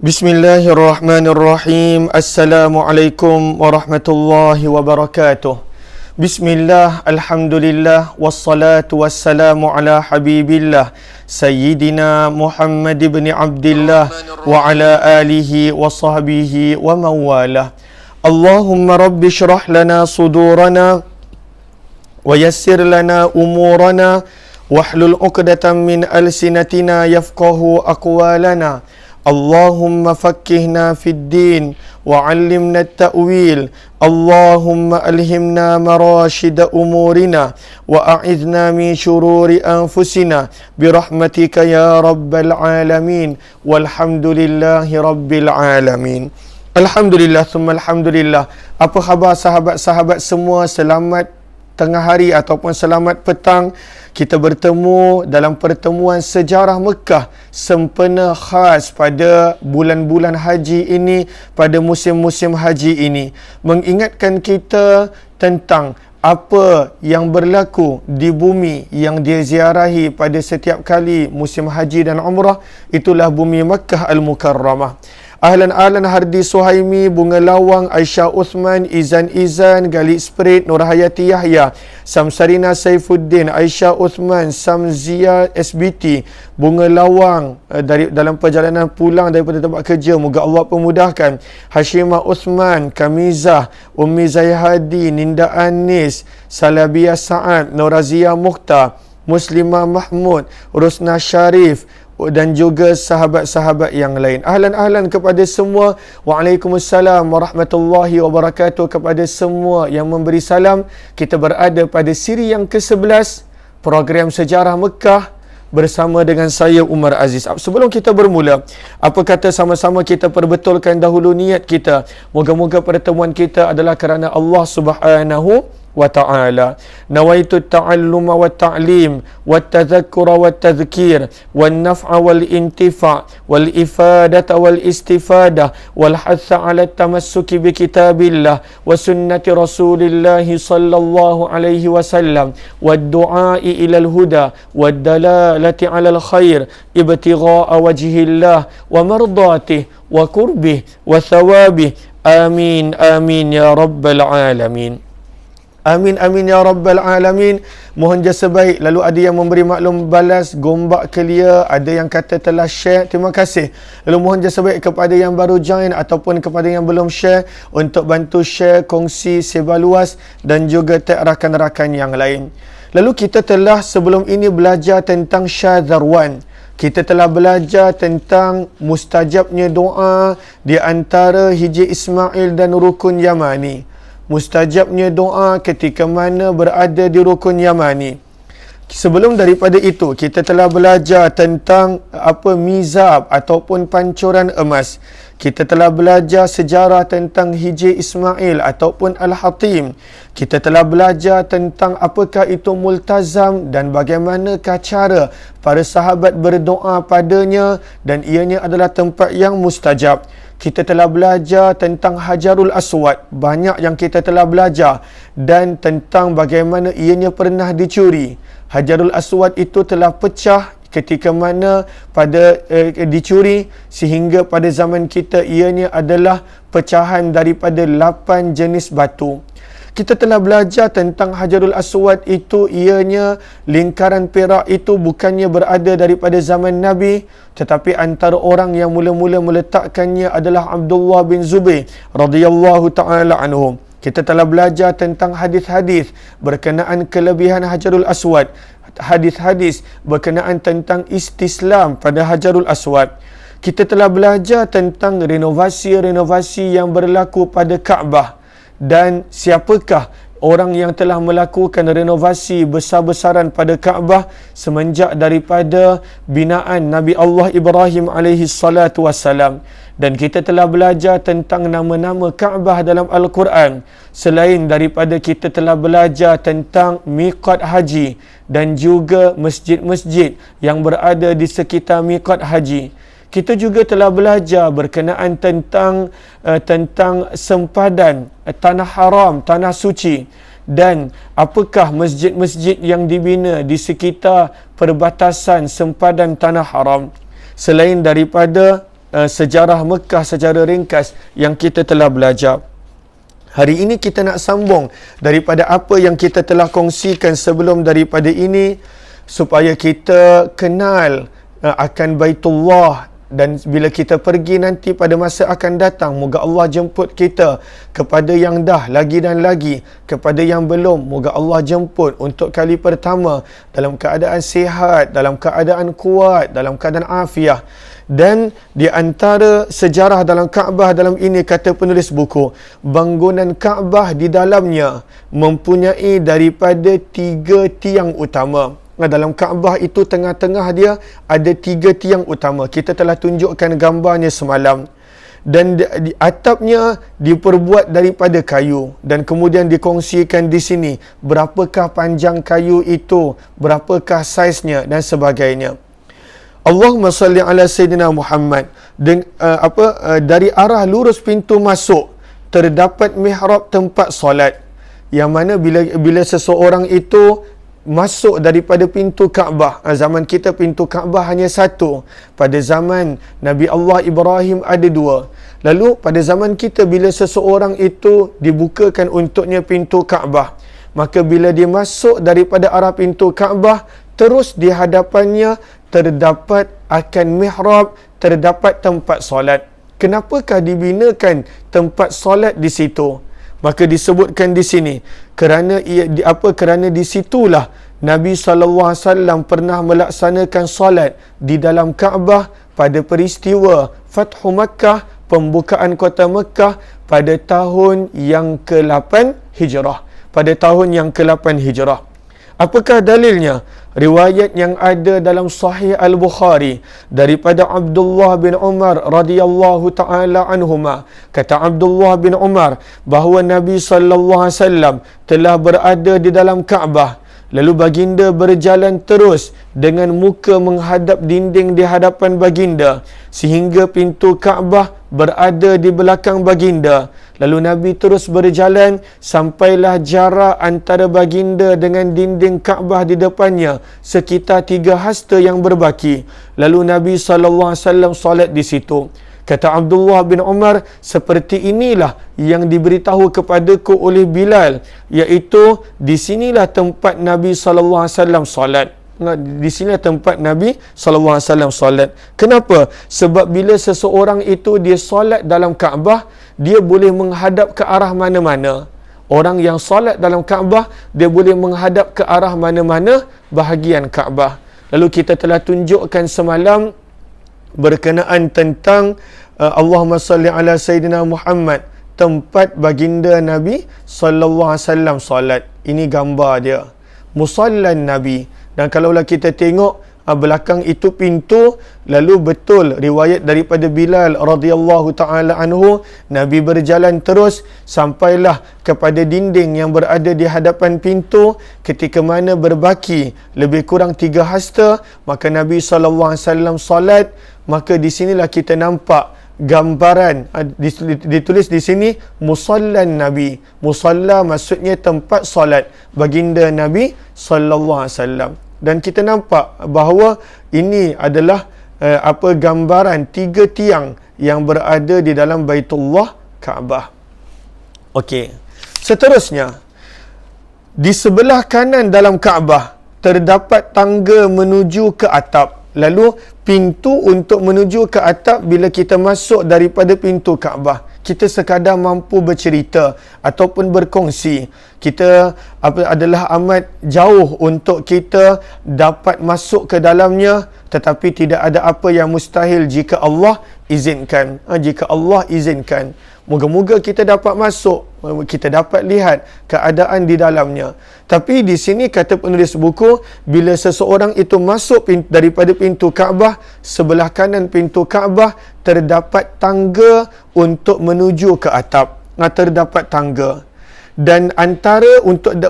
Bismillahirrahmanirrahim. Assalamualaikum warahmatullahi wabarakatuh. Bismillah, alhamdulillah, wassalatu wassalamu ala habibillah Sayyidina Muhammad ibn Abdillah wa ala alihi wa sahbihi wa mawalah. Allahumma rabbi syrah lana sudurana wa yassir lana umurana wahlul uqdatan min alsinatina yafqahu aqwalana. Allahumma fakkihna fid din wa 'allimna at-ta'wil. Allahumma alhimna marashida umurina wa a'idhna min shururi anfusina birahmatika ya rabbal alamin. Walhamdulillahi rabbil alamin. Alhamdulillah thumma alhamdulillah. Apa khabar sahabat-sahabat semua? Selamat tengah hari ataupun selamat petang. Kita bertemu dalam pertemuan sejarah Mekah sempena khas pada bulan-bulan haji ini, pada musim-musim haji ini, mengingatkan kita tentang apa yang berlaku di bumi yang dia ziarahi pada setiap kali musim haji dan umrah. Itulah bumi Makkah Al-Mukarramah. Ahlan Hardi Suhaimi, Bunga Lawang, Aisyah Uthman, Izan, Galib Spirit, Nur Hayati Yahya, Samsarina Saifuddin, Aisyah Uthman, Samzia SBT, Bunga Lawang dalam perjalanan pulang daripada tempat kerja, moga Allah pemudahkan. Hashimah Uthman, Kamizah, Ummi Zayhadi, Ninda Anis, Salabiyah Sa'ad, Norazia Mukhtar, Muslimah Mahmud, Rusna Sharif dan juga sahabat-sahabat yang lain. Ahlan kepada semua. Waalaikumsalam warahmatullahi wabarakatuh kepada semua yang memberi salam. Kita berada pada siri yang ke-11 program Sejarah Mekah bersama dengan saya Umar Aziz. Sebelum kita bermula, apa kata sama-sama kita perbetulkan dahulu niat kita. Moga-moga pertemuan kita adalah kerana Allah Subhanahu wa ta'ala. Nawaitu ta'alluma wa ta'lim wa tadhakkura wa tadhkir wa naf'a wal intifa' wal ifadata wal istifadah wal hatha ala tamassuki bi kitabillah wa sunnati rasulillahi sallallahu alaihi wasallam wa du'ai ilal huda wa dalalati ala al khair ibtigha'a wajhillah wa mardatih wa kurbih wa thawabih. Amin amin ya rabbal alamin. Amin amin ya rabbal alamin. Mohon jasa baik. Lalu ada yang memberi maklum balas, gombak kelia, ada yang kata telah share. Terima kasih. Lalu mohon jasa baik kepada yang baru join ataupun kepada yang belum share untuk bantu share, kongsi sebar luas dan juga tag rakan-rakan yang lain. Lalu kita telah sebelum ini belajar tentang Syadzarwan. Kita telah belajar tentang mustajabnya doa di antara Hijri Ismail dan Rukun Yamani. Mustajabnya doa ketika mana berada di Rukun Yamani. Sebelum daripada itu, kita telah belajar tentang mizab ataupun pancuran emas. Kita telah belajar sejarah tentang Hijri Ismail ataupun Al-Hatim. Kita telah belajar tentang apakah itu multazam dan bagaimanakah cara para sahabat berdoa padanya dan ianya adalah tempat yang mustajab. Kita telah belajar tentang Hajarul Aswad. Banyak yang kita telah belajar. Dan tentang bagaimana ianya pernah dicuri. Hajarul Aswad itu telah pecah ketika mana dicuri, sehingga pada zaman kita ianya adalah pecahan daripada 8 jenis batu. Kita telah belajar tentang Hajarul Aswad itu, ianya lingkaran perak itu bukannya berada daripada zaman Nabi, tetapi antara orang yang mula-mula meletakkannya adalah Abdullah bin Zubair radhiyallahu ta'ala anhum. Kita telah belajar tentang hadis-hadis berkenaan kelebihan Hajarul Aswad, hadis-hadis berkenaan tentang istislam pada Hajarul Aswad. Kita telah belajar tentang renovasi-renovasi yang berlaku pada Kaabah dan siapakah orang yang telah melakukan renovasi besar-besaran pada Kaabah semenjak daripada binaan Nabi Allah Ibrahim alaihi salatu wassalam. Dan kita telah belajar tentang nama-nama Kaabah dalam Al-Quran. Selain daripada kita telah belajar tentang miqat haji dan juga masjid-masjid yang berada di sekitar miqat haji. Kita juga telah belajar berkenaan tentang sempadan tanah haram, tanah suci, dan apakah masjid-masjid yang dibina di sekitar perbatasan sempadan tanah haram. Selain daripada sejarah Mekah secara ringkas yang kita telah belajar. Hari ini kita nak sambung daripada apa yang kita telah kongsikan sebelum daripada ini, supaya kita kenal akan Baitullah. Dan bila kita pergi nanti pada masa akan datang, moga Allah jemput kita. Kepada yang dah lagi dan lagi, kepada yang belum, moga Allah jemput untuk kali pertama dalam keadaan sihat, dalam keadaan kuat, dalam keadaan afiah. Dan di antara sejarah dalam Kaabah dalam ini, kata penulis buku, bangunan Kaabah di dalamnya mempunyai daripada 3 tiang utama. Dalam Kaabah itu tengah-tengah dia ada 3 tiang utama. Kita telah tunjukkan gambarnya semalam. Dan di atapnya diperbuat daripada kayu, dan kemudian dikongsikan di sini berapakah panjang kayu itu, berapakah saiznya dan sebagainya. Allahumma salli ala Sayyidina Muhammad. Dari arah lurus pintu masuk terdapat mihrab tempat solat, yang mana bila seseorang itu masuk daripada pintu Kaabah. Zaman kita pintu Kaabah hanya satu. Pada zaman Nabi Allah Ibrahim ada 2. Lalu pada zaman kita, bila seseorang itu dibukakan untuknya pintu Kaabah, maka bila dia masuk daripada arah pintu Kaabah, terus di hadapannya terdapat akan mihrab, terdapat tempat solat. Kenapakah dibinakan tempat solat di situ? Maka disebutkan di sini, kerana di situlah Nabi SAW pernah melaksanakan solat di dalam Kaabah pada peristiwa Fathu Makkah, pembukaan kota Mekah pada tahun yang ke-8 Hijrah. Pada tahun yang ke-8 Hijrah. Apakah dalilnya? Riwayat yang ada dalam Sahih Al-Bukhari daripada Abdullah bin Umar radhiyallahu taala anhuma. Kata Abdullah bin Umar bahawa Nabi sallallahu alaihi wasallam telah berada di dalam Kaabah. Lalu baginda berjalan terus dengan muka menghadap dinding di hadapan baginda, sehingga pintu Kaabah berada di belakang baginda. Lalu Nabi terus berjalan sampailah jarak antara baginda dengan dinding Kaabah di depannya sekitar 3 hasta yang berbaki. Lalu Nabi SAW solat di situ. Kata Abdullah bin Umar, seperti inilah yang diberitahu kepadaku oleh Bilal, iaitu di sinilah tempat Nabi SAW solat. Di sini tempat Nabi SAW solat. Kenapa? Sebab bila seseorang itu dia solat dalam Kaabah, dia boleh menghadap ke arah mana-mana. Orang yang solat dalam Kaabah, dia boleh menghadap ke arah mana-mana bahagian Kaabah. Lalu kita telah tunjukkan semalam berkenaan tentang Allahumma salli ala Sayyidina Muhammad, tempat baginda Nabi SAW solat. Ini gambar dia, musallan Nabi. Dan kalaulah kita tengok belakang itu pintu, lalu betul riwayat daripada Bilal radhiyallahu taala anhu, Nabi berjalan terus sampailah kepada dinding yang berada di hadapan pintu, ketika mana berbaki lebih kurang 3 hasta, maka Nabi SAW solat. Maka di sinilah kita nampak gambaran, ditulis di sini musallan Nabi. Musalla maksudnya tempat solat baginda Nabi SAW. Dan kita nampak bahawa ini adalah gambaran 3 tiang yang berada di dalam Baitullah Kaabah. Okey. Seterusnya, di sebelah kanan dalam Kaabah terdapat tangga menuju ke atap. Lalu pintu untuk menuju ke atap, bila kita masuk daripada pintu Kaabah, kita sekadar mampu bercerita ataupun berkongsi. Kita adalah amat jauh untuk kita dapat masuk ke dalamnya, tetapi tidak ada apa yang mustahil jika Allah izinkan. Jika Allah izinkan, moga-moga kita dapat masuk, kita dapat lihat keadaan di dalamnya. Tapi di sini kata penulis buku, bila seseorang itu masuk daripada pintu Kaabah, sebelah kanan pintu Kaabah terdapat tangga untuk menuju ke atap. Terdapat tangga. Dan antara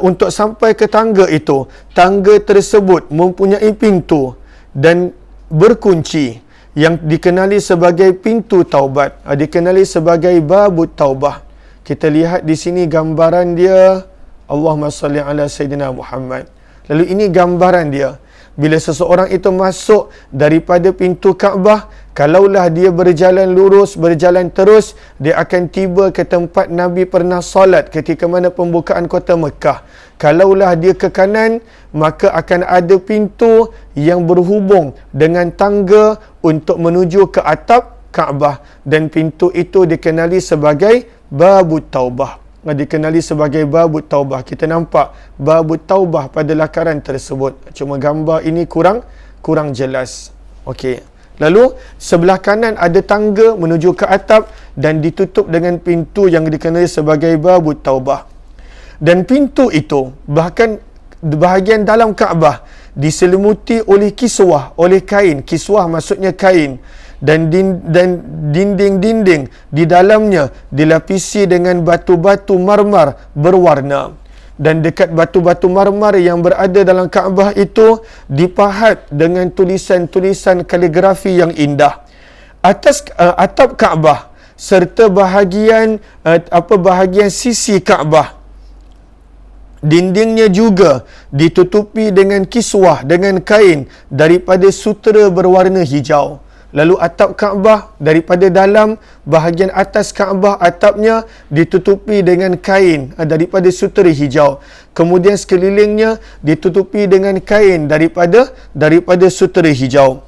untuk sampai ke tangga itu, tangga tersebut mempunyai pintu dan berkunci yang dikenali sebagai pintu taubat, dikenali sebagai babut taubah. Kita lihat di sini gambaran dia, Allahumma salli ala Sayyidina Muhammad. Lalu ini gambaran dia. Bila seseorang itu masuk daripada pintu Kaabah, Kalaulah dia berjalan lurus, berjalan terus, dia akan tiba ke tempat Nabi pernah solat ketika mana pembukaan kota Mekah. Kalaulah dia ke kanan, maka akan ada pintu yang berhubung dengan tangga untuk menuju ke atap Kaabah. Dan pintu itu dikenali sebagai Babut Taubah. Dikenali sebagai Babut Taubah. Kita nampak Babut Taubah pada lakaran tersebut. Cuma gambar ini kurang jelas. Okey. Lalu sebelah kanan ada tangga menuju ke atap dan ditutup dengan pintu yang dikenali sebagai Babut Taubah. Dan pintu itu bahkan bahagian dalam Kaabah diselimuti oleh kiswah, oleh kain. Kiswah maksudnya kain. Dan dinding-dinding di dalamnya dilapisi dengan batu-batu marmar berwarna. Dan dekat batu-batu marmar yang berada dalam Kaabah itu dipahat dengan tulisan-tulisan kaligrafi yang indah. Atas atap Kaabah serta bahagian sisi Kaabah, dindingnya juga ditutupi dengan kiswah, dengan kain daripada sutera berwarna hijau. Lalu atap Kaabah daripada dalam, bahagian atas Kaabah atapnya ditutupi dengan kain daripada sutera hijau. Kemudian sekelilingnya ditutupi dengan kain daripada sutera hijau.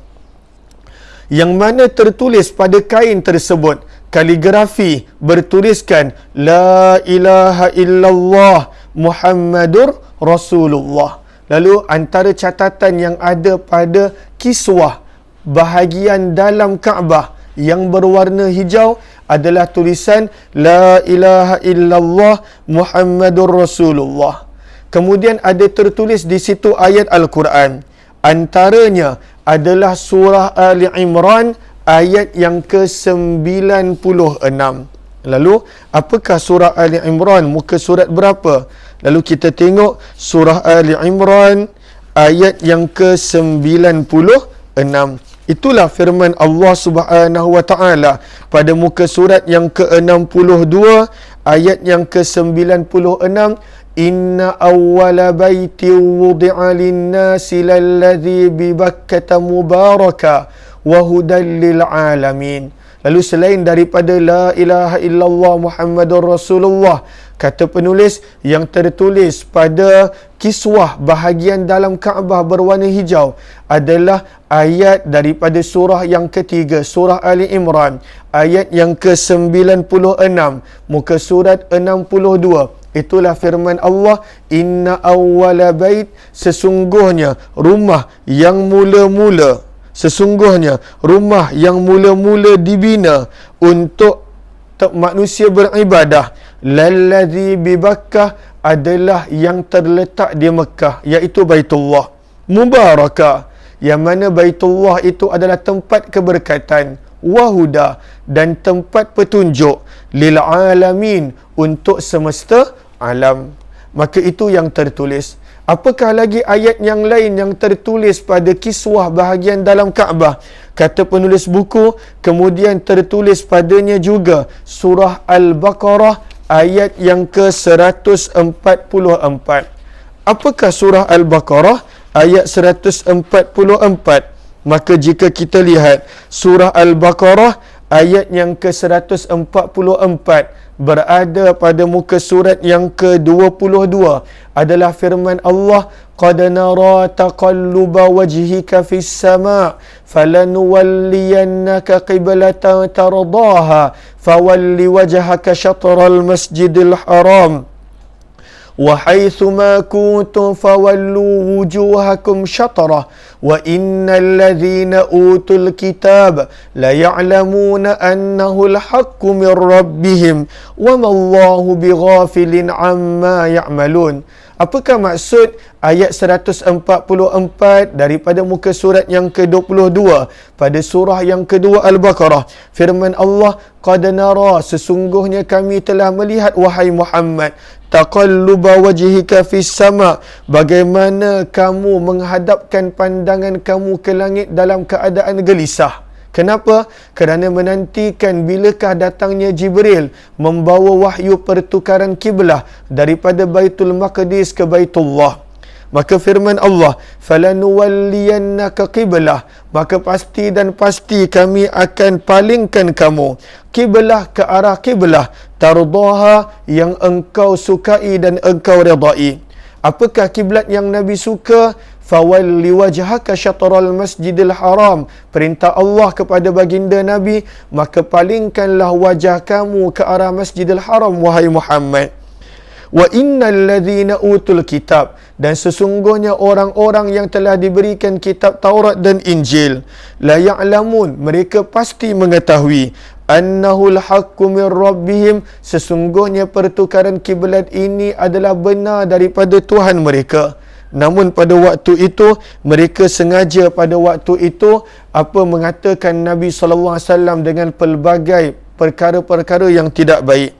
Yang mana tertulis pada kain tersebut kaligrafi bertuliskan La ilaha illallah Muhammadur Rasulullah. Lalu antara catatan yang ada pada kiswah bahagian dalam Kaabah yang berwarna hijau adalah tulisan La ilaha illallah Muhammadur Rasulullah. Kemudian ada tertulis di situ ayat Al-Quran. Antaranya adalah surah Ali Imran ayat yang ke-96. Lalu apakah surah Ali Imran? Muka surat berapa? Lalu kita tengok surah Ali Imran ayat yang ke-96. Itulah firman Allah Subhanahu wa taala pada muka surat yang ke-62 ayat yang ke-96. Inna awwala baiti wudi'a lin-nasi lalladzi bi Bakkah mubaraka wa hudan lil alamin. Lalu selain daripada La ilaha illallah Muhammadur Rasulullah, kata penulis, yang tertulis pada kiswah bahagian dalam Kaabah berwarna hijau adalah ayat daripada surah yang ketiga, surah Ali Imran, ayat yang ke-96, muka surat 62. Itulah firman Allah, Inna awwala bait, sesungguhnya rumah yang mula-mula dibina untuk manusia beribadah, lalladzi bi Bakkah, adalah yang terletak di Mekah, iaitu Baitullah Mubarakah, yang mana Baitullah itu adalah tempat keberkatan, wahuda, dan tempat petunjuk, lil alamin, untuk semesta alam. Maka itu yang tertulis. Apakah lagi ayat yang lain yang tertulis pada kiswah bahagian dalam Kaabah? Kata penulis buku, kemudian tertulis padanya juga surah Al-Baqarah ayat yang ke-144. Apakah surah Al-Baqarah ayat 144? Maka jika kita lihat surah Al-Baqarah ayat yang ke-144 berada pada muka surat yang ke-22 adalah firman Allah, qad nara taqalluba wajhika fis sama' falanuwalliyannaka qiblatan tardaha fawalli wajhaka syatral masjidil haram wa haitsu ma kuntum fawallu wujuhakum syatrah wa innal ladzina utul kitab la ya'lamuna annahu al-haqqu min rabbihim wa ma Allahu bighafilin amma ya'malun. Apakah maksud ayat 144 daripada muka surat yang ke-22 pada surah yang kedua Al-Baqarah? Firman Allah, qad nara, sesungguhnya kami telah melihat wahai Muhammad, taqalluba wajhika fis sama', bagaimana kamu menghadapkan pandangan kamu ke langit dalam keadaan gelisah. Kenapa? Kerana menantikan bilakah datangnya Jibril membawa wahyu pertukaran kiblah daripada Baitul Maqdis ke Baitullah. Maka firman Allah, falanuwalliyannaka qiblah, maka pasti dan pasti kami akan palingkan kamu kiblah ke arah kiblah tardaha, yang engkau sukai dan engkau redai. Apakah kiblat yang Nabi suka? Fawalli wajhaka syatral masjidil haram, perintah Allah kepada baginda Nabi, maka palingkanlah wajah kamu ke arah Masjidil Haram, wahai Muhammad. Wa innal ladzina utul kitab, dan sesungguhnya orang-orang yang telah diberikan kitab Taurat dan Injil, la ya'lamun, mereka pasti mengetahui, annahul haqqu min rabbihim, sesungguhnya pertukaran kiblat ini adalah benar daripada Tuhan mereka. Namun pada waktu itu mereka sengaja pada waktu itu mengatakan Nabi SAW dengan pelbagai perkara-perkara yang tidak baik.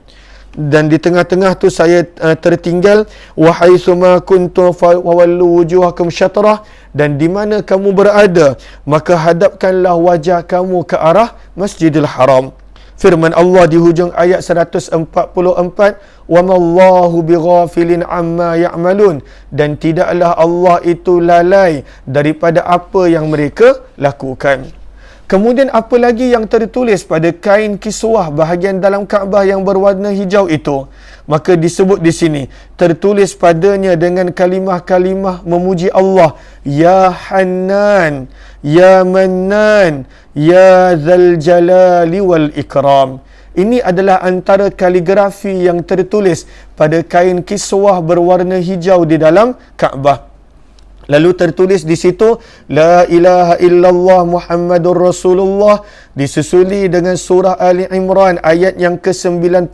Dan di tengah-tengah tu saya tertinggal, wahai suma kuntum fawallu wujuhakum syatrah, dan di mana kamu berada maka hadapkanlah wajah kamu ke arah Masjidil Haram. Firman Allah di hujung ayat 144, wa mallahu bighafilin amma ya'malun, dan tidaklah Allah itu lalai daripada apa yang mereka lakukan. Kemudian apa lagi yang tertulis pada kain kiswah bahagian dalam Kaabah yang berwarna hijau itu? Maka disebut di sini, tertulis padanya dengan kalimah-kalimah memuji Allah, Ya Hannan, Ya Mannan, Ya Dzal Jalali wal Ikram. Ini adalah antara kaligrafi yang tertulis pada kain kiswah berwarna hijau di dalam Kaabah. Lalu tertulis di situ, La ilaha illallah Muhammadur Rasulullah, disusuli dengan surah Ali Imran ayat yang ke-96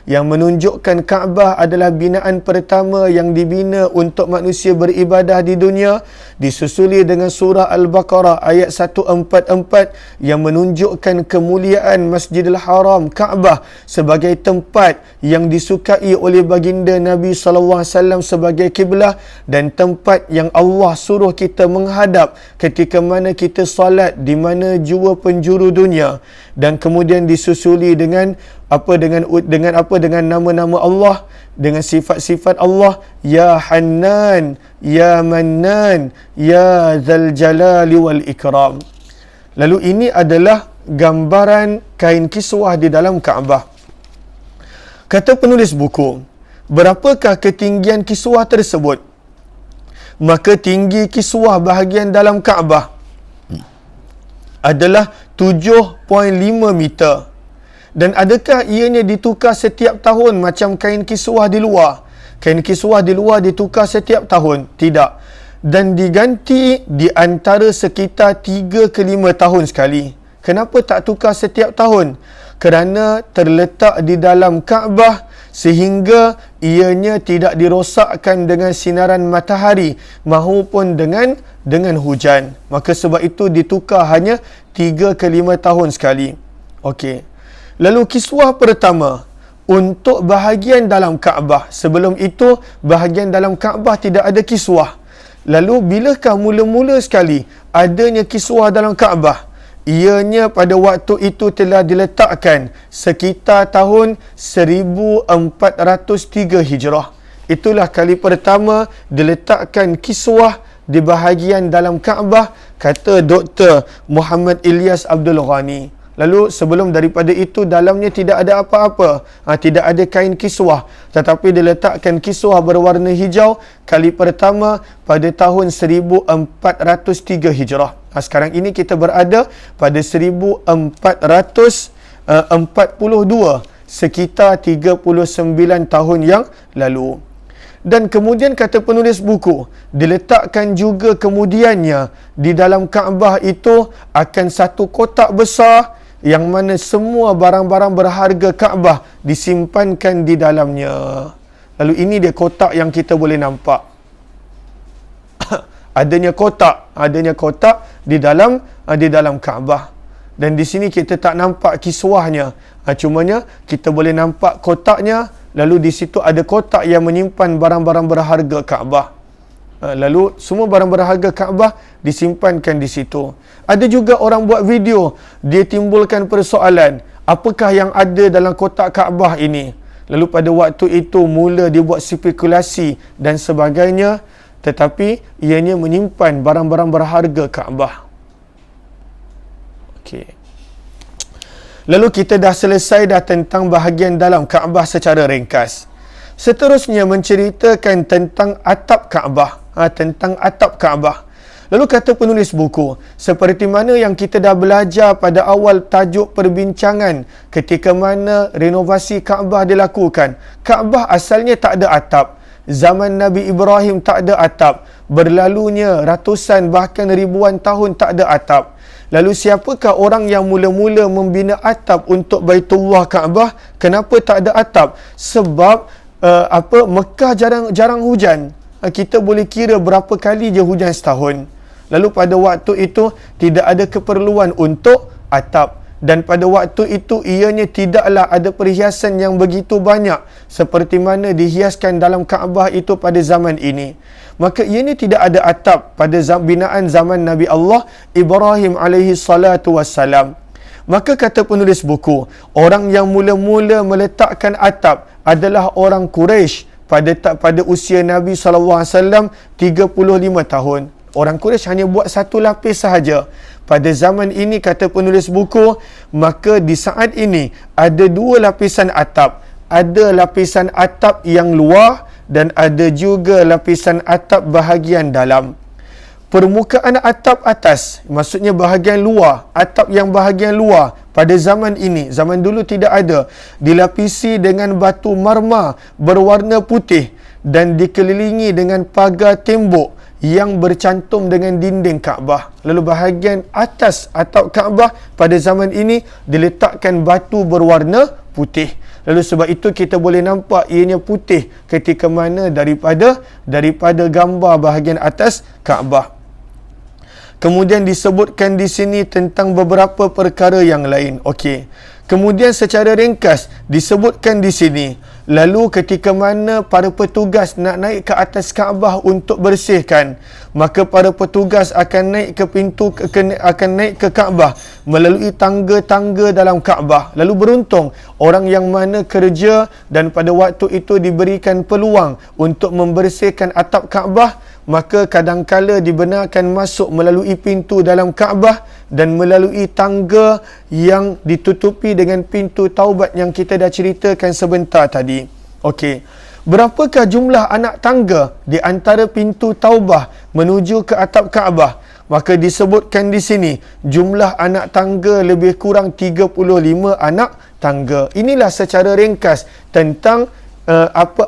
yang menunjukkan Kaabah adalah binaan pertama yang dibina untuk manusia beribadah di dunia. Disusuli dengan surah Al-Baqarah ayat 144 yang menunjukkan kemuliaan Masjidil Haram, Kaabah, sebagai tempat yang disukai oleh baginda Nabi SAW sebagai kiblah, dan tempat yang Allah suruh kita menghadap ketika mana kita salat di mana jua penjuru dunia. Dan kemudian disusuli dengan dengan nama-nama Allah, dengan sifat-sifat Allah, Ya Hannan, Ya Mannan, Ya Dzal Jalali wal Ikram. Lalu ini adalah gambaran kain kiswah di dalam Kaabah. Kata penulis buku, berapakah ketinggian kiswah tersebut? Maka tinggi kiswah bahagian dalam Kaabah adalah 7.5 meter. Dan adakah ianya ditukar setiap tahun macam kain kiswah di luar? Kain kiswah di luar ditukar setiap tahun? Tidak. Dan diganti di antara sekitar 3 ke 5 tahun sekali. Kenapa tak tukar setiap tahun? Kerana terletak di dalam Kaabah sehingga ianya tidak dirosakkan dengan sinaran matahari maupun dengan hujan. Maka sebab itu ditukar hanya 3 ke 5 tahun sekali. Okey. Lalu kiswah pertama untuk bahagian dalam Kaabah. Sebelum itu bahagian dalam Kaabah tidak ada kiswah. Lalu bilakah mula-mula sekali adanya kiswah dalam Kaabah? Ianya pada waktu itu telah diletakkan sekitar tahun 1403 Hijrah. Itulah kali pertama diletakkan kiswah di bahagian dalam Kaabah, kata Dr. Muhammad Ilyas Abdul Ghani. Lalu sebelum daripada itu dalamnya tidak ada apa-apa, tidak ada kain kiswah, tetapi diletakkan kiswah berwarna hijau kali pertama pada tahun 1403 Hijrah. Sekarang ini kita berada pada 1442, sekitar 39 tahun yang lalu. Dan kemudian kata penulis buku, diletakkan juga kemudiannya di dalam Kaabah itu akan satu kotak besar yang mana semua barang-barang berharga Kaabah disimpankan di dalamnya. Lalu ini dia kotak yang kita boleh nampak. adanya kotak di dalam Kaabah. Dan di sini kita tak nampak kiswahnya. Cumanya kita boleh nampak kotaknya. Lalu di situ ada kotak yang menyimpan barang-barang berharga Kaabah. Lalu semua barang berharga Kaabah disimpankan di situ. Ada juga orang buat video, dia timbulkan persoalan, apakah yang ada dalam kotak Kaabah ini? Lalu pada waktu itu mula dia buat spekulasi dan sebagainya. tetapi ianya menyimpan barang-barang berharga Kaabah. Okey. Lalu kita dah selesai dah tentang bahagian dalam Kaabah secara ringkas. Seterusnya menceritakan tentang atap Kaabah. Tentang atap Kaabah. Lalu kata penulis buku, seperti mana yang kita dah belajar pada awal tajuk perbincangan ketika mana renovasi Kaabah dilakukan. Kaabah asalnya tak ada atap. Zaman Nabi Ibrahim tak ada atap. Berlalunya ratusan bahkan ribuan tahun tak ada atap. Lalu siapakah orang yang mula-mula membina atap untuk Baitullah Kaabah? Kenapa tak ada atap? Sebab Mekah jarang hujan. Kita boleh kira berapa kali je hujan setahun. Lalu pada waktu itu tidak ada keperluan untuk atap. Dan pada waktu itu ianya tidaklah ada perhiasan yang begitu banyak seperti mana dihiaskan dalam Kaabah itu pada zaman ini. Maka ianya tidak ada atap pada binaan zaman Nabi Allah Ibrahim alaihi salatu wassalam. Maka kata penulis buku, orang yang mula-mula meletakkan atap adalah orang Quraisy pada usia Nabi SAW 35 tahun. Orang Quraisy hanya buat satu lapis sahaja. Pada zaman ini, kata penulis buku, maka di saat ini ada dua lapisan atap. Ada lapisan atap yang luar dan ada juga lapisan atap bahagian dalam. Permukaan atap atas, maksudnya bahagian luar, atap yang bahagian luar pada zaman ini, zaman dulu tidak ada, dilapisi dengan batu marmar berwarna putih dan dikelilingi dengan pagar tembok yang bercantum dengan dinding Kaabah. Lalu bahagian atas atap Kaabah pada zaman ini diletakkan batu berwarna putih. Lalu sebab itu kita boleh nampak ianya putih ketika mana daripada gambar bahagian atas Kaabah. Kemudian disebutkan di sini tentang beberapa perkara yang lain. Okey. Kemudian secara ringkas disebutkan di sini, lalu ketika mana para petugas nak naik ke atas Kaabah untuk bersihkan, maka para petugas akan naik ke akan naik ke Kaabah melalui tangga-tangga dalam Kaabah. Lalu beruntung orang yang mana kerja dan pada waktu itu diberikan peluang untuk membersihkan atap Kaabah, maka kadangkala dibenarkan masuk melalui pintu dalam Kaabah dan melalui tangga yang ditutupi dengan pintu taubat yang kita dah ceritakan sebentar tadi. Okey. Berapakah jumlah anak tangga di antara pintu taubah menuju ke atap Kaabah? Maka disebutkan di sini jumlah anak tangga lebih kurang 35 anak tangga. Inilah secara ringkas tentang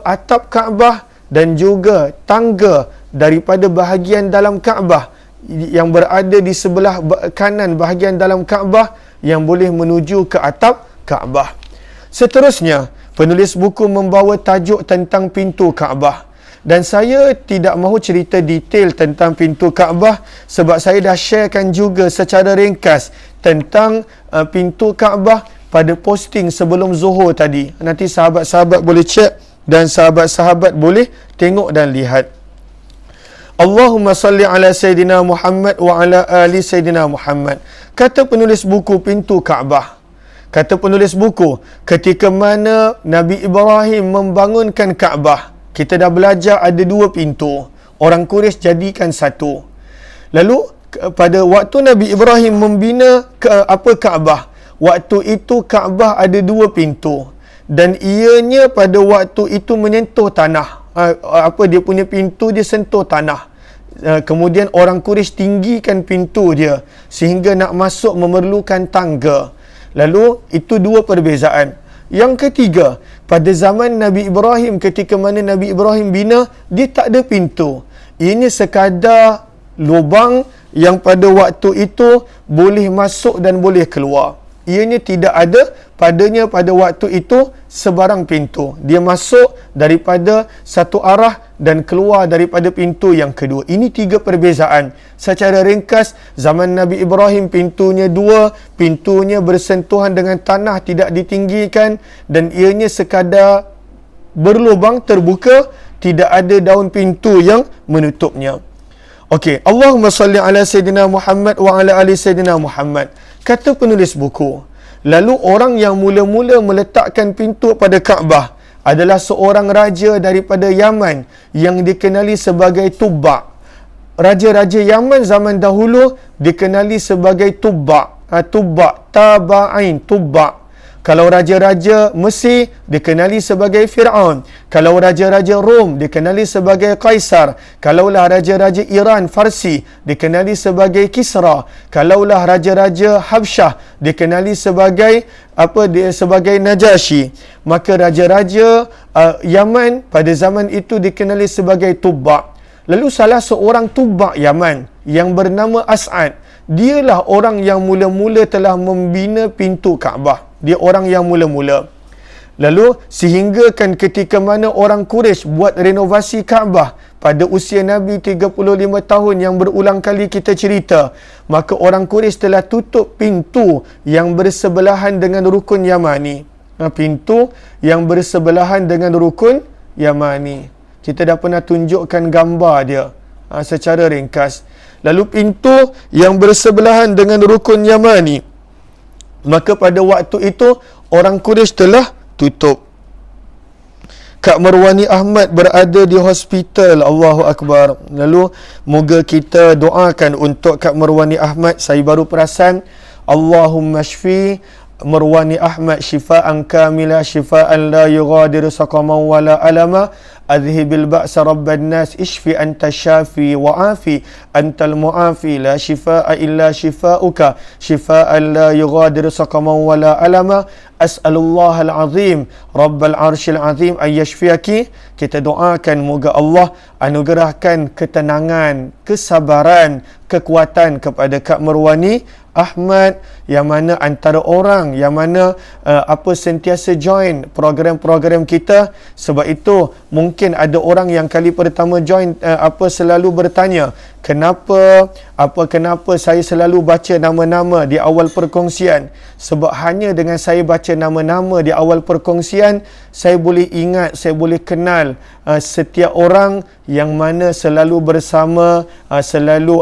atap Kaabah dan juga tangga daripada bahagian dalam Kaabah yang berada di sebelah kanan bahagian dalam Kaabah yang boleh menuju ke atap Kaabah. Seterusnya, penulis buku membawa tajuk tentang pintu Kaabah. Dan saya tidak mahu cerita detail tentang pintu Kaabah sebab saya dah sharekan juga secara ringkas tentang pintu Kaabah pada posting sebelum Zuhur tadi. Nanti sahabat-sahabat boleh cek dan sahabat-sahabat boleh tengok dan lihat. Allahumma salli ala Sayyidina Muhammad wa ala ali Sayyidina Muhammad. Kata penulis buku pintu Kaabah. Kata penulis buku, ketika mana Nabi Ibrahim membangunkan Kaabah, kita dah belajar ada dua pintu. Orang Quraisy jadikan satu. Lalu pada waktu Nabi Ibrahim membina Kaabah, waktu itu Kaabah ada dua pintu. Dan ianya pada waktu itu menyentuh tanah. Dia punya pintu dia sentuh tanah. Kemudian orang Quraisy tinggikan pintu dia sehingga nak masuk memerlukan tangga. Lalu itu dua perbezaan. Yang ketiga, pada zaman Nabi Ibrahim, ketika mana Nabi Ibrahim bina, dia tak ada pintu. Ianya sekadar lubang yang pada waktu itu boleh masuk dan boleh keluar. Ianya tidak ada padanya pada waktu itu sebarang pintu. Dia masuk daripada satu arah dan keluar daripada pintu yang kedua. Ini tiga perbezaan. Secara ringkas, zaman Nabi Ibrahim pintunya dua, pintunya bersentuhan dengan tanah, tidak ditinggikan dan ianya sekadar berlubang terbuka, tidak ada daun pintu yang menutupnya. Okey, Allahumma salli ala Sayyidina Muhammad wa ala ali Sayyidina Muhammad. Kata penulis buku, lalu orang yang mula-mula meletakkan pintu pada Kaabah adalah seorang raja daripada Yaman yang dikenali sebagai Tubba. Raja-raja Yaman zaman dahulu dikenali sebagai Tubba. Tubba, Taba'in, Tubba. Kalau raja-raja Mesir dikenali sebagai Fir'aun. Kalau raja-raja Rom dikenali sebagai Kaisar. Kalaulah raja-raja Iran, Farsi dikenali sebagai Kisra. Kalaulah raja-raja Habsyah dikenali sebagai sebagai Najasyi. Maka raja-raja Yaman pada zaman itu dikenali sebagai Tubba. Lalu salah seorang Tubba Yaman yang bernama As'ad, dialah orang yang mula-mula telah membina pintu Kaabah. Dia orang yang mula-mula. Lalu sehinggakan ketika mana orang Quraisy buat renovasi Kaabah pada usia Nabi 35 tahun yang berulang kali kita cerita, maka orang Quraisy telah tutup pintu yang bersebelahan dengan rukun Yamani. Pintu yang bersebelahan dengan rukun Yamani. Kita dah pernah tunjukkan gambar dia secara ringkas. Lalu pintu yang bersebelahan dengan rukun Yamani, maka pada waktu itu orang Quraisy telah tutup. Kak Marwani Ahmad berada di hospital. Allahu Akbar. Lalu moga kita doakan untuk Kak Marwani Ahmad. Saya baru perasan, Allahumma shfi Marwani Ahmad shifaan kamila shifaan la yughadiru saqaman wala alama adhibil ba'sa rabban nas ishfi anta syafi wa afi antal muafi la shifaa illa shifauka shifaan la yughadiru saqaman wala alama as'alullah al-azim rabbal arshil azim an yashfiyaki. Kita doakan moga Allah anugerahkan ketenangan, kesabaran, kekuatan kepada Kak Marwani Ahmad, yang mana antara orang yang mana sentiasa join program-program kita. Sebab itu mungkin ada orang yang kali pertama join selalu bertanya, kenapa saya selalu baca nama-nama di awal perkongsian? Sebab hanya dengan saya baca nama-nama di awal perkongsian, saya boleh ingat, saya boleh kenal setiap orang yang mana selalu bersama, selalu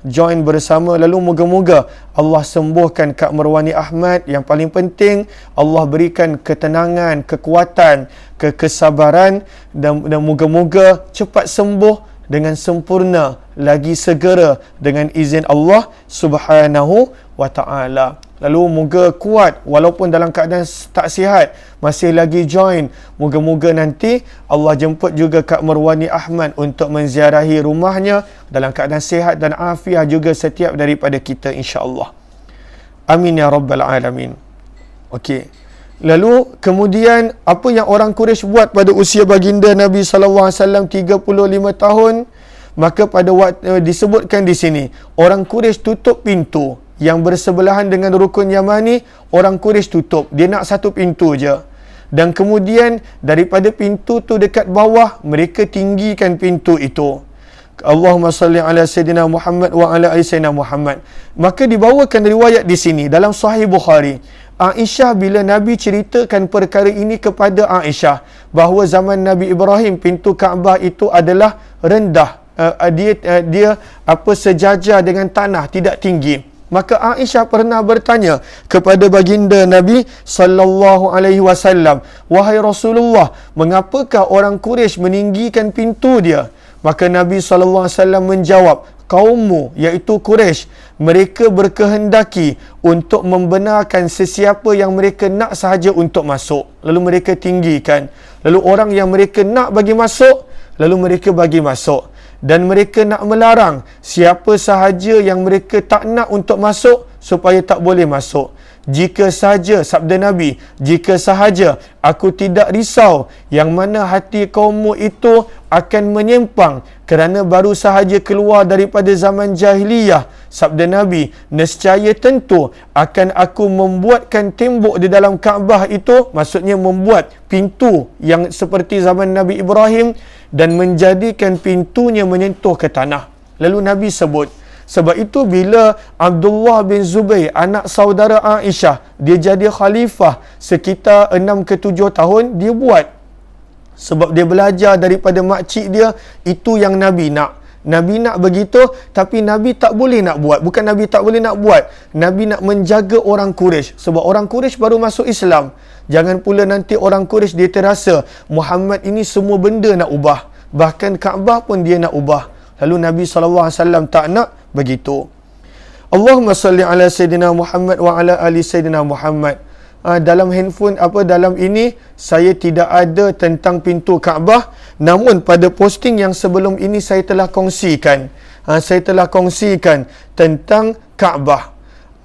join bersama. Lalu moga-moga Allah sembuhkan Kak Marwani Ahmad. Yang paling penting, Allah berikan ketenangan, kekuatan, kesabaran, dan moga-moga cepat sembuh dengan sempurna, lagi segera dengan izin Allah Subhanahu wa ta'ala. Lalu moga kuat walaupun dalam keadaan tak sihat, masih lagi join. Moga-moga nanti Allah jemput juga Kak Marwani Ahmad untuk menziarahi rumahnya dalam keadaan sihat dan afiah juga setiap daripada kita, insya-Allah. Amin ya rabbal alamin. Okey. Lalu kemudian apa yang orang Quraisy buat pada usia baginda Nabi sallallahu alaihi wasallam 35 tahun? Maka pada waktu disebutkan di sini, orang Quraisy tutup pintu yang bersebelahan dengan rukun Yamani. Orang Quraisy tutup, dia nak satu pintu je. Dan kemudian daripada pintu tu dekat bawah, mereka tinggikan pintu itu. Allahumma salli ala Sayyidina Muhammad wa ala ali Sayyidina Muhammad. Maka dibawakan riwayat di sini dalam Sahih Bukhari, Aisyah bila Nabi ceritakan perkara ini kepada Aisyah, bahawa zaman Nabi Ibrahim pintu Kaabah itu adalah rendah, dia sejajar dengan tanah, tidak tinggi. Maka Aisyah pernah bertanya kepada baginda Nabi sallallahu alaihi wasallam, wahai Rasulullah, mengapakah orang Quraisy meninggikan pintu dia? Maka Nabi sallallahu alaihi wasallam menjawab, kaummu iaitu Quraisy, mereka berkehendaki untuk membenarkan sesiapa yang mereka nak sahaja untuk masuk, lalu mereka tinggikan. Lalu orang yang mereka nak bagi masuk, lalu mereka bagi masuk. Dan mereka nak melarang siapa sahaja yang mereka tak nak untuk masuk, supaya tak boleh masuk. Jika sahaja, sabda Nabi, jika sahaja aku tidak risau yang mana hati kaummu itu akan menyimpang kerana baru sahaja keluar daripada zaman jahiliyah, sabda Nabi, nescaya tentu akan aku membuatkan tembok di dalam Kaabah itu, maksudnya membuat pintu yang seperti zaman Nabi Ibrahim, dan menjadikan pintunya menyentuh ke tanah. Lalu Nabi sebut, sebab itu bila Abdullah bin Zubair, anak saudara Aisyah, dia jadi khalifah sekitar 6 ke 7 tahun, dia buat. Sebab dia belajar daripada makcik dia, itu yang Nabi nak. Nabi nak begitu, tapi Nabi tak boleh nak buat. Bukan Nabi tak boleh nak buat, Nabi nak menjaga orang Quraisy. Sebab orang Quraisy baru masuk Islam. Jangan pula nanti orang Quraisy dia terasa Muhammad ini semua benda nak ubah. Bahkan Kaabah pun dia nak ubah. Lalu Nabi SAW tak nak begitu. Allahumma salli ala Sayyidina Muhammad wa ala ali Sayyidina Muhammad. Dalam handphone dalam ini saya tidak ada tentang pintu Kaabah, namun pada posting yang sebelum ini saya telah kongsikan tentang Kaabah.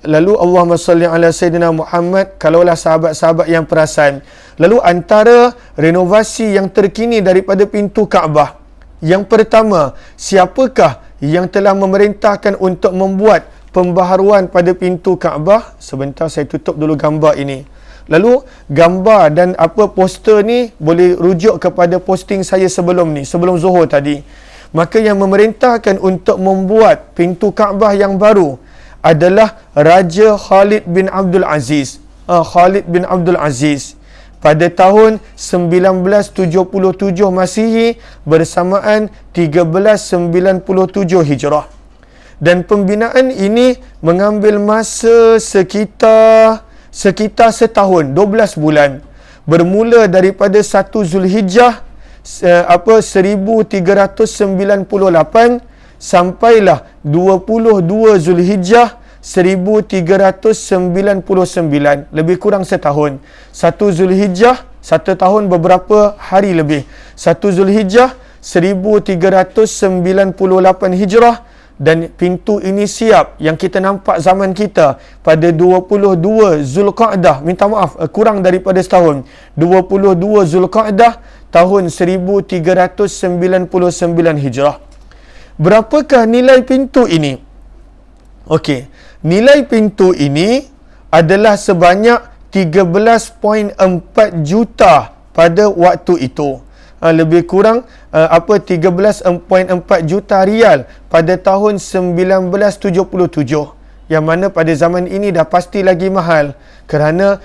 Lalu Allahumma salli ala Sayyidina Muhammad, kalaulah sahabat-sahabat yang perasan. Lalu antara renovasi yang terkini daripada pintu Kaabah, yang pertama, siapakah yang telah memerintahkan untuk membuat pembaharuan pada pintu Kaabah? Sebentar saya tutup dulu gambar ini. Lalu gambar dan poster ni boleh rujuk kepada posting saya sebelum Zuhur tadi. Maka yang memerintahkan untuk membuat pintu Kaabah yang baru adalah Raja Khalid bin Abdul Aziz. Khalid bin Abdul Aziz pada tahun 1977 Masihi bersamaan 1397 Hijrah. Dan pembinaan ini mengambil masa sekitar setahun, 12 bulan. Bermula daripada 1 Zulhijjah 1398 sampailah 22 Zulhijjah 1399, lebih kurang setahun. 1 Zulhijjah, 1 tahun beberapa hari lebih. 1 Zulhijjah 1398 Hijrah, dan pintu ini siap yang kita nampak zaman kita pada 22 Zulqa'dah, kurang daripada setahun, 22 Zulqa'dah tahun 1399 Hijrah. Berapakah nilai pintu ini? Okey, nilai pintu ini adalah sebanyak 13.4 juta pada waktu itu. Lebih kurang 13.4 juta rial pada tahun 1977, yang mana pada zaman ini dah pasti lagi mahal kerana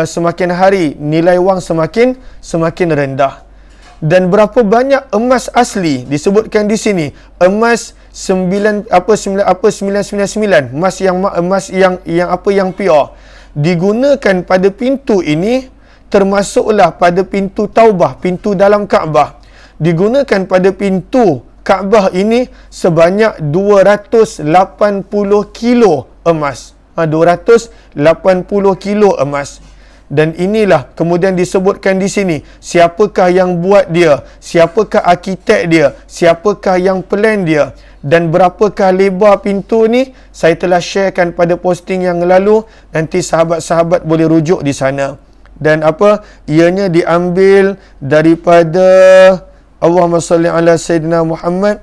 semakin hari nilai wang semakin rendah. Dan berapa banyak emas asli disebutkan di sini, emas 999, emas yang pure digunakan pada pintu ini, termasuklah pada pintu Taubah, pintu dalam Kaabah. Digunakan pada pintu Kaabah ini sebanyak 280 kilo emas. 280 kilo emas. Dan inilah kemudian disebutkan di sini, siapakah yang buat dia, siapakah arkitek dia, siapakah yang plan dia, dan berapakah lebar pintu ni, saya telah sharekan pada posting yang lalu. Nanti sahabat-sahabat boleh rujuk di sana. Dan ianya diambil daripada Allahumma salli ala Sayyidina Muhammad,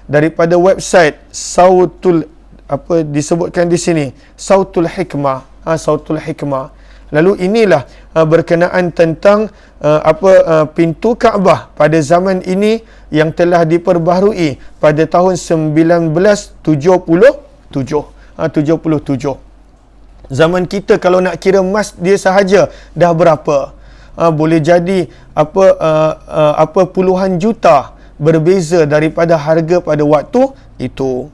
daripada website Sautul disebutkan di sini Sautul Hikmah. Sautul Hikmah. Lalu inilah berkenaan tentang pintu Kaabah pada zaman ini yang telah diperbaharui pada tahun 1977. Zaman kita kalau nak kira emas dia sahaja dah berapa? Boleh jadi puluhan juta, berbeza daripada harga pada waktu itu.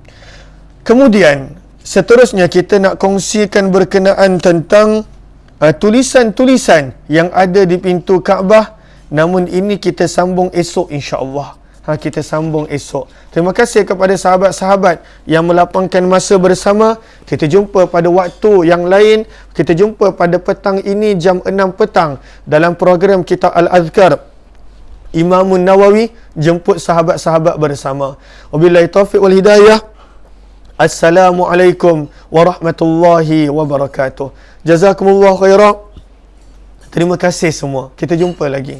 Kemudian seterusnya kita nak kongsikan berkenaan tentang tulisan-tulisan yang ada di pintu Kaabah. Namun ini kita sambung esok insya-Allah. Kita sambung esok. Terima kasih kepada sahabat-sahabat yang melapangkan masa bersama. Kita jumpa pada waktu yang lain. Kita jumpa pada petang ini jam 6 petang dalam program kita Al-Azkar. Imam Nawawi jemput sahabat-sahabat bersama. Wabillahi taufiq wal hidayah. Assalamualaikum warahmatullahi wabarakatuh. Jazakumullah khairan. Terima kasih semua. Kita jumpa lagi.